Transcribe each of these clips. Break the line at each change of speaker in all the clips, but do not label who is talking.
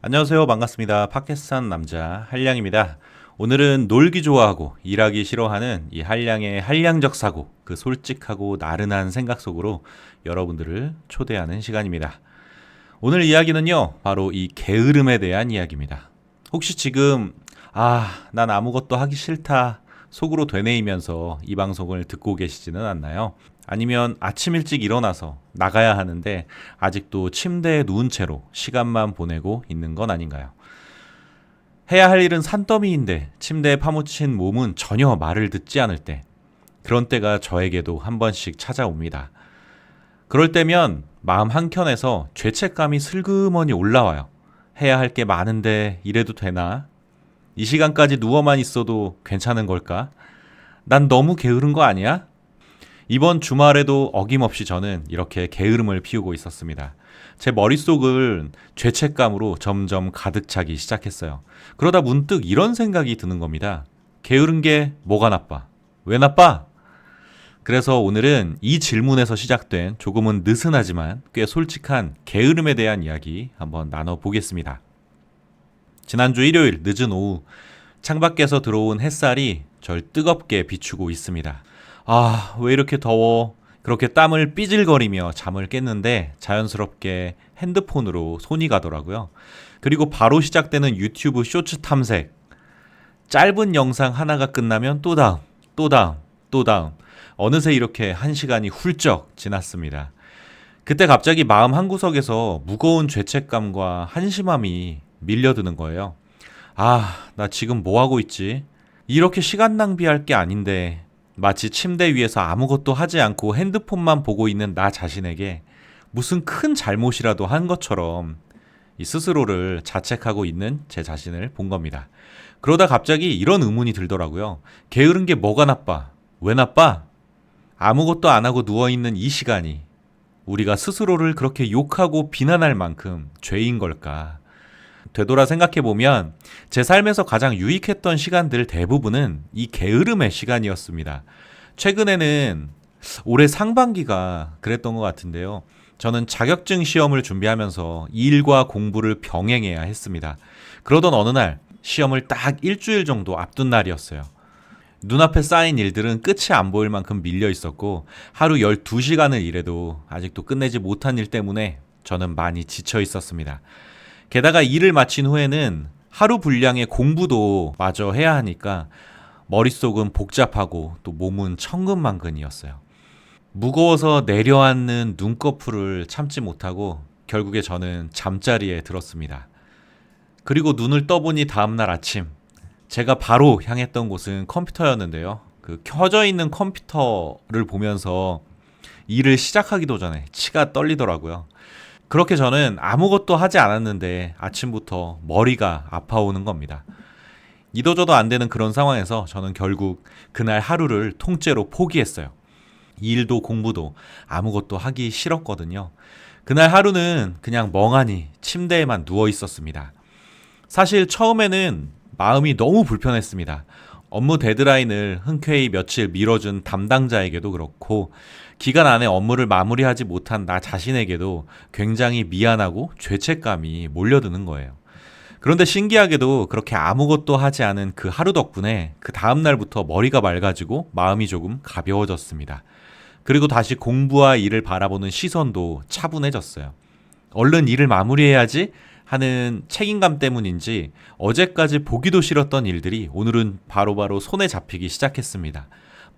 안녕하세요. 반갑습니다. 팟캐스트 하는 남자 한량입니다. 오늘은 놀기 좋아하고 일하기 싫어하는 이 한량의 한량적 사고, 그 솔직하고 나른한 생각 속으로 여러분들을 초대하는 시간입니다. 오늘 이야기는요, 바로 이 게으름에 대한 이야기입니다. 혹시 지금 난 아무것도 하기 싫다 속으로 되뇌이면서 이 방송을 듣고 계시지는 않나요? 아니면 아침 일찍 일어나서 나가야 하는데 아직도 침대에 누운 채로 시간만 보내고 있는 건 아닌가요? 해야 할 일은 산더미인데 침대에 파묻힌 몸은 전혀 말을 듣지 않을 때, 그런 때가 저에게도 한 번씩 찾아옵니다. 그럴 때면 마음 한켠에서 죄책감이 슬그머니 올라와요. 해야 할 게 많은데 이래도 되나? 이 시간까지 누워만 있어도 괜찮은 걸까? 난 너무 게으른 거 아니야? 이번 주말에도 어김없이 저는 이렇게 게으름을 피우고 있었습니다. 제 머릿속을 죄책감으로 점점 가득 차기 시작했어요. 그러다 문득 이런 생각이 드는 겁니다. 게으른 게 뭐가 나빠? 왜 나빠? 그래서 오늘은 이 질문에서 시작된 조금은 느슨하지만 꽤 솔직한 게으름에 대한 이야기 한번 나눠보겠습니다. 지난주 일요일 늦은 오후, 창밖에서 들어온 햇살이 절 뜨겁게 비추고 있습니다. 왜 이렇게 더워? 그렇게 땀을 삐질거리며 잠을 깼는데 자연스럽게 핸드폰으로 손이 가더라고요. 그리고 바로 시작되는 유튜브 쇼츠 탐색. 짧은 영상 하나가 끝나면 또 다음, 또 다음, 또 다음. 어느새 이렇게 한 시간이 훌쩍 지났습니다. 그때 갑자기 마음 한구석에서 무거운 죄책감과 한심함이 밀려드는 거예요. 나 지금 뭐 하고 있지? 이렇게 시간 낭비할 게 아닌데, 마치 침대 위에서 아무것도 하지 않고 핸드폰만 보고 있는 나 자신에게 무슨 큰 잘못이라도 한 것처럼 이 스스로를 자책하고 있는 제 자신을 본 겁니다. 그러다 갑자기 이런 의문이 들더라고요. 게으른 게 뭐가 나빠? 왜 나빠? 아무것도 안 하고 누워있는 이 시간이 우리가 스스로를 그렇게 욕하고 비난할 만큼 죄인 걸까? 되돌아 생각해보면 제 삶에서 가장 유익했던 시간들 대부분은 이 게으름의 시간이었습니다. 최근에는 올해 상반기가 그랬던 것 같은데요. 저는 자격증 시험을 준비하면서 일과 공부를 병행해야 했습니다. 그러던 어느 날 시험을 딱 일주일 정도 앞둔 날이었어요. 눈앞에 쌓인 일들은 끝이 안 보일 만큼 밀려 있었고, 하루 12시간을 일해도 아직도 끝내지 못한 일 때문에 저는 많이 지쳐 있었습니다. 게다가 일을 마친 후에는 하루 분량의 공부도 마저 해야 하니까 머릿속은 복잡하고 또 몸은 천근만근이었어요. 무거워서 내려앉는 눈꺼풀을 참지 못하고 결국에 저는 잠자리에 들었습니다. 그리고 눈을 떠보니 다음날 아침, 제가 바로 향했던 곳은 컴퓨터였는데요. 그 켜져 있는 컴퓨터를 보면서 일을 시작하기도 전에 치가 떨리더라고요. 그렇게 저는 아무것도 하지 않았는데 아침부터 머리가 아파오는 겁니다. 이도저도 안 되는 그런 상황에서 저는 결국 그날 하루를 통째로 포기했어요. 일도 공부도 아무것도 하기 싫었거든요. 그날 하루는 그냥 멍하니 침대에만 누워 있었습니다. 사실 처음에는 마음이 너무 불편했습니다. 업무 데드라인을 흔쾌히 며칠 미뤄준 담당자에게도 그렇고, 기간 안에 업무를 마무리하지 못한 나 자신에게도 굉장히 미안하고 죄책감이 몰려드는 거예요. 그런데 신기하게도 그렇게 아무것도 하지 않은 그 하루 덕분에 그 다음날부터 머리가 맑아지고 마음이 조금 가벼워졌습니다. 그리고 다시 공부와 일을 바라보는 시선도 차분해졌어요. 얼른 일을 마무리해야지 하는 책임감 때문인지 어제까지 보기도 싫었던 일들이 오늘은 바로바로 손에 잡히기 시작했습니다.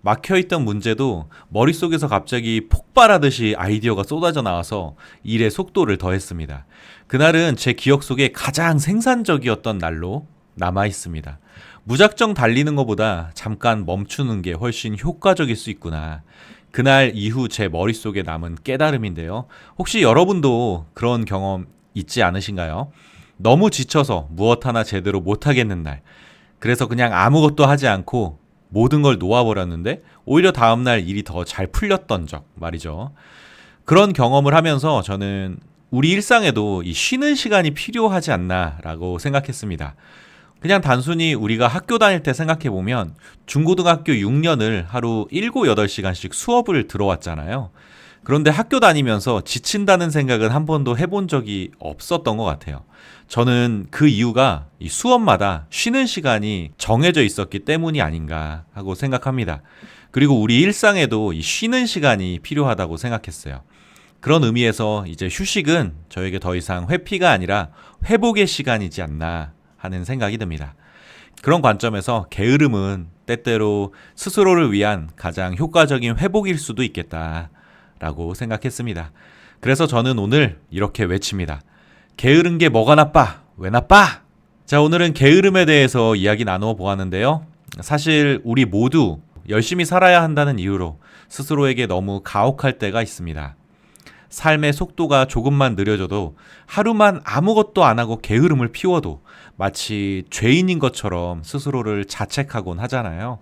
막혀있던 문제도 머릿속에서 갑자기 폭발하듯이 아이디어가 쏟아져 나와서 일의 속도를 더했습니다. 그날은 제 기억 속에 가장 생산적이었던 날로 남아있습니다. 무작정 달리는 것보다 잠깐 멈추는 게 훨씬 효과적일 수 있구나. 그날 이후 제 머릿속에 남은 깨달음인데요. 혹시 여러분도 그런 경험 있지 않으신가요? 너무 지쳐서 무엇 하나 제대로 못하겠는 날, 그래서 그냥 아무것도 하지 않고 모든 걸 놓아버렸는데 오히려 다음날 일이 더 잘 풀렸던 적 말이죠. 그런 경험을 하면서 저는 우리 일상에도 이 쉬는 시간이 필요하지 않나라고 생각했습니다. 그냥 단순히 우리가 학교 다닐 때 생각해보면 중고등학교 6년을 하루 7, 8시간씩 수업을 들어왔잖아요. 그런데 학교 다니면서 지친다는 생각은 한 번도 해본 적이 없었던 것 같아요. 저는 그 이유가 이 수업마다 쉬는 시간이 정해져 있었기 때문이 아닌가 하고 생각합니다. 그리고 우리 일상에도 이 쉬는 시간이 필요하다고 생각했어요. 그런 의미에서 이제 휴식은 저에게 더 이상 회피가 아니라 회복의 시간이지 않나 하는 생각이 듭니다. 그런 관점에서 게으름은 때때로 스스로를 위한 가장 효과적인 회복일 수도 있겠다라고 생각했습니다. 그래서 저는 오늘 이렇게 외칩니다. 게으른 게 뭐가 나빠? 왜 나빠? 자, 오늘은 게으름에 대해서 이야기 나누어 보았는데요. 사실 우리 모두 열심히 살아야 한다는 이유로 스스로에게 너무 가혹할 때가 있습니다. 삶의 속도가 조금만 느려져도 하루만 아무것도 안 하고 게으름을 피워도 마치 죄인인 것처럼 스스로를 자책하곤 하잖아요.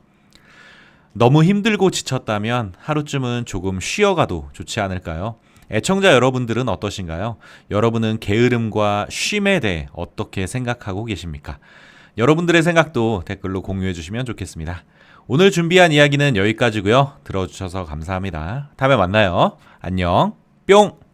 너무 힘들고 지쳤다면 하루쯤은 조금 쉬어가도 좋지 않을까요? 애청자 여러분들은 어떠신가요? 여러분은 게으름과 쉼에 대해 어떻게 생각하고 계십니까? 여러분들의 생각도 댓글로 공유해 주시면 좋겠습니다. 오늘 준비한 이야기는 여기까지고요. 들어주셔서 감사합니다. 다음에 만나요. 안녕. 뿅!